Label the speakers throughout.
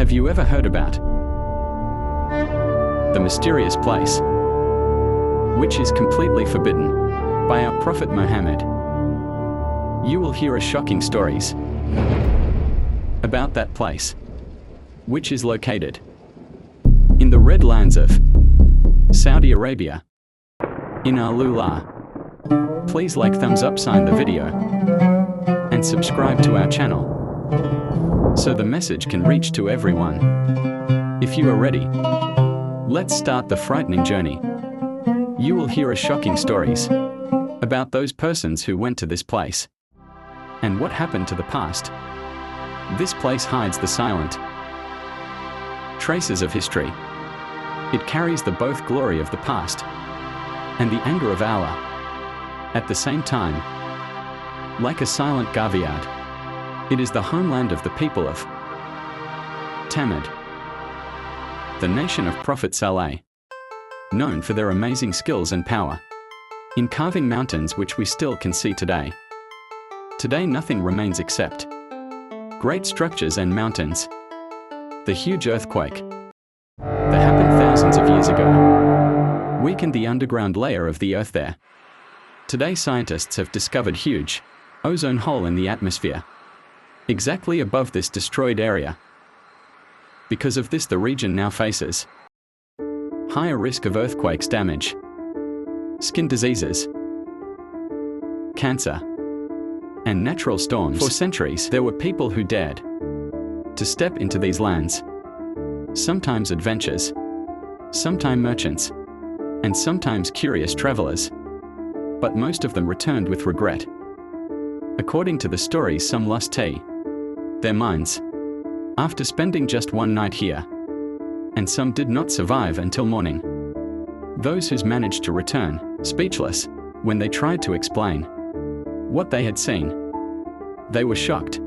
Speaker 1: Have you ever heard about the mysterious place, which is completely forbidden by our Prophet Muhammad? You will hear shocking stories about that place, which is located in the red lands of Saudi Arabia, in Al-ula. Please like, thumbs up, sign the video, and subscribe to our channel, so the message can reach to everyone. If you are ready, let's start the frightening journey. You will hear shocking stories about those persons who went to this place, and what happened to the past. This place hides the silent traces of history. It carries the both glory of the past and the anger of Allah at the same time. Like a silent graveyard, it is the homeland of the people of Thamud, the nation of Prophet Salih, known for their amazing skills and power in carving mountains which we still can see today. Today nothing remains except great structures and mountains. The huge earthquake that happened thousands of years ago weakened the underground layer of the earth there. Today scientists have discovered huge ozone hole in the atmosphere exactly above this destroyed area. Because of this, the region now faces higher risk of earthquakes, damage, skin diseases, cancer, and natural storms. For centuries, there were people who dared to step into these lands, sometimes adventurers, sometimes merchants, and sometimes curious travelers. But most of them returned with regret. According to the stories, some lost their minds after spending just one night here, and some did not survive until morning. Those who managed to return, speechless, when they tried to explain what they had seen. They were shocked.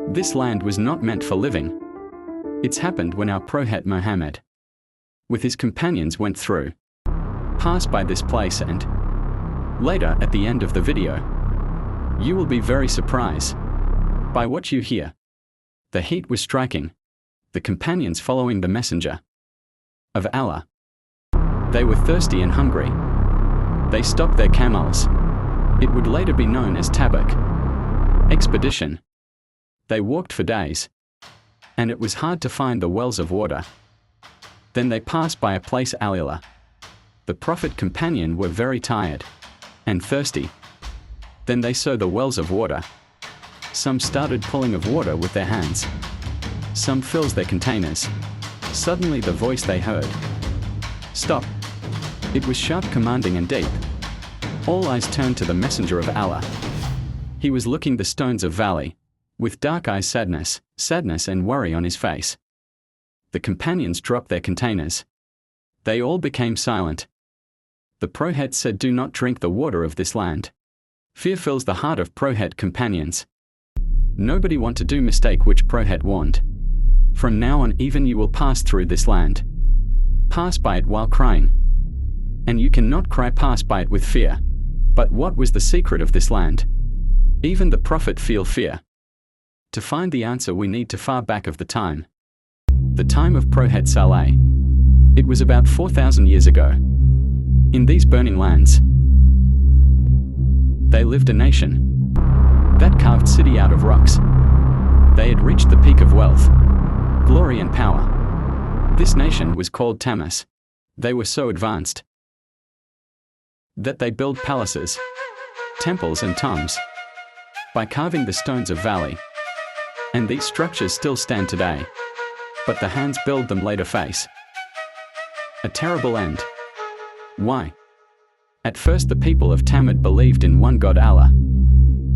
Speaker 1: This land was not meant for living. It's happened when our Prophet Muhammad, with his companions, went through, passed by this place, and later, at the end of the video, you will be very surprised by what you hear. The heat was striking. The companions following the messenger of Allah. They were thirsty and hungry. They stopped their camels. It would later be known as Tabuk expedition. They walked for days, and it was hard to find the wells of water. Then they passed by a place, Al-Ila. The Prophet companion were very tired and thirsty. Then they saw the wells of water. Some started pulling of water with their hands. Some fills their containers. Suddenly the voice they heard, "Stop." It was sharp, commanding, and deep. All eyes turned to the messenger of Allah. He was looking the stones of valley, with dark eyes, sadness and worry on his face. The companions dropped their containers. They all became silent. The Prophet said, "Do not drink the water of this land." Fear fills the heart of Prophet companions. Nobody want to do mistake which Prophet warned. From now on, even you will pass through this land. Pass by it while crying. And you cannot cry, pass by it with fear. But what was the secret of this land? Even the Prophet feel fear. To find the answer, we need to far back of the time. The time of Prophet Salih. It was about 4,000 years ago. In these burning lands, they lived a nation that carved city out of rocks. They had reached the peak of wealth, glory and power. This nation was called Thamud. They were so advanced that they built palaces, temples and tombs by carving the stones of valley. And these structures still stand today. But the hands build them later face a terrible end. Why? At first the people of Thamud believed in one God, Allah.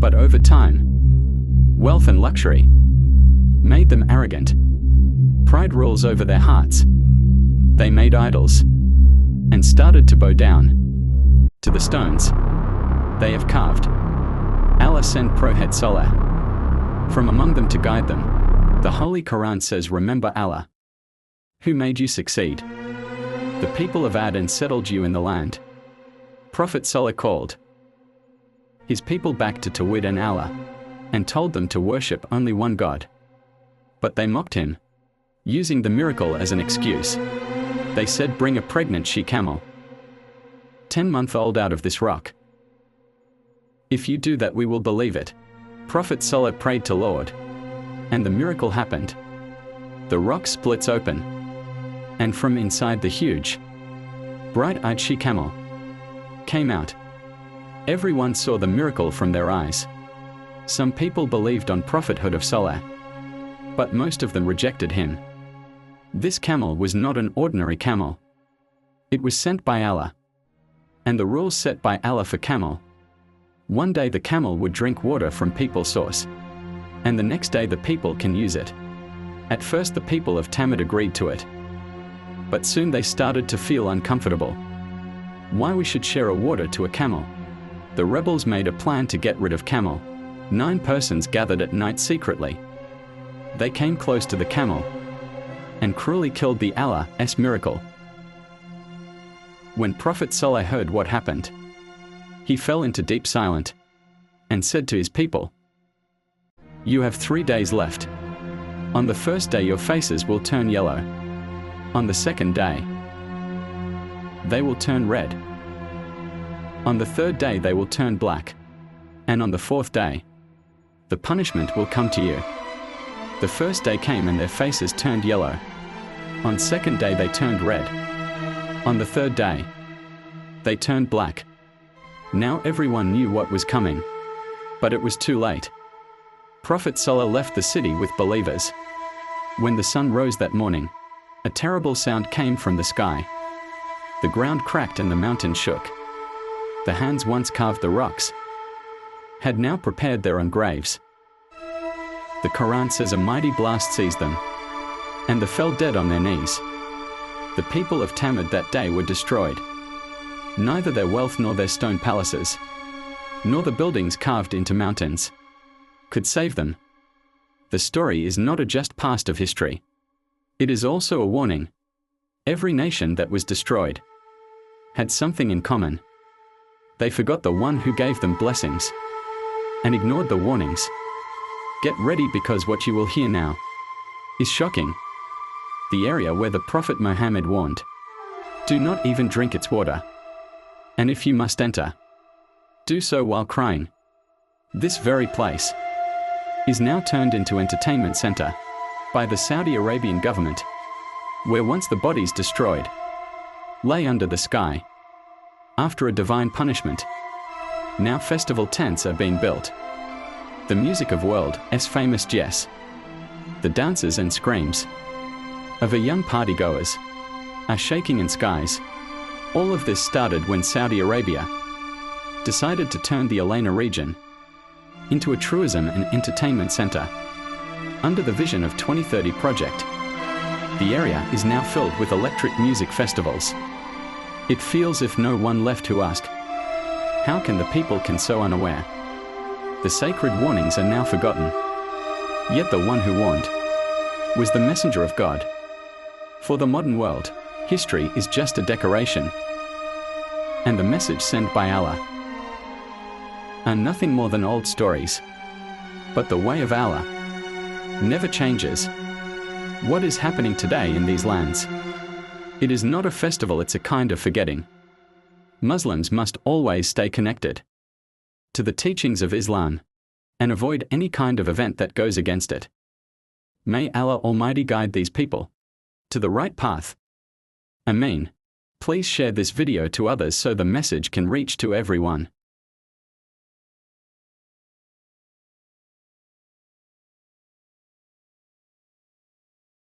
Speaker 1: But over time, wealth and luxury made them arrogant. Pride rules over their hearts. They made idols and started to bow down to the stones they have carved. Allah sent Prophet Salih from among them to guide them. The Holy Quran says, "Remember Allah, who made you succeed. The people of Ad and settled you in the land." Prophet Salih called his people back to Tawhid and Allah, and told them to worship only one God. But they mocked him. Using the miracle as an excuse, they said, bring a pregnant she-camel, 10-month-old out of this rock. If you do that, we will believe it. Prophet Salih prayed to Lord, and the miracle happened. The rock splits open, and from inside the huge, bright-eyed she-camel came out. Everyone saw the miracle from their eyes. Some people believed on prophethood of Salih, but most of them rejected him. This camel was not an ordinary camel. It was sent by Allah, and the rules set by Allah for camel. One day the camel would drink water from people's source, and the next day the people can use it. At first the people of Tamid agreed to it, but soon they started to feel uncomfortable. Why we should share a water to a camel? The rebels made a plan to get rid of camel. 9 persons gathered at night secretly. They came close to the camel and cruelly killed the Allah's miracle. When Prophet Salih heard what happened, he fell into deep silence and said to his people, "You have 3 days left. On the first day your faces will turn yellow. On the second day, they will turn red. On the third day they will turn black. And on the fourth day, the punishment will come to you." The first day came and their faces turned yellow. On second day they turned red. On the third day, they turned black. Now everyone knew what was coming, but it was too late. Prophet Salih left the city with believers. When the sun rose that morning, a terrible sound came from the sky. The ground cracked and the mountain shook. The hands once carved the rocks had now prepared their own graves. The Quran says a mighty blast seized them, and they fell dead on their knees. The people of Tamid that day were destroyed. Neither their wealth nor their stone palaces, nor the buildings carved into mountains, could save them. The story is not a just past of history. It is also a warning. Every nation that was destroyed had something in common. They forgot the one who gave them blessings and ignored the warnings. Get ready, because what you will hear now is shocking. The area where the Prophet Muhammad warned, do not even drink its water. And if you must enter, do so while crying. This very place is now turned into entertainment center by the Saudi Arabian government, where once the bodies destroyed lay under the sky after a divine punishment. Now festival tents are being built. The music of world's famous jazz, the dances and screams of a young partygoers are shaking in skies. All of this started when Saudi Arabia decided to turn the Al-Ila region into a tourism and entertainment center under the Vision of 2030 project. The area is now filled with electric music festivals. It feels if no one left to ask, how can the people can so unaware? The sacred warnings are now forgotten. Yet the one who warned was the messenger of God. For the modern world, history is just a decoration, and the message sent by Allah are nothing more than old stories. But the way of Allah never changes. What is happening today in these lands? It is not a festival, it's a kind of forgetting. Muslims must always stay connected to the teachings of Islam and avoid any kind of event that goes against it. May Allah Almighty guide these people to the right path. Ameen. Please share this video to others so the message can reach to everyone.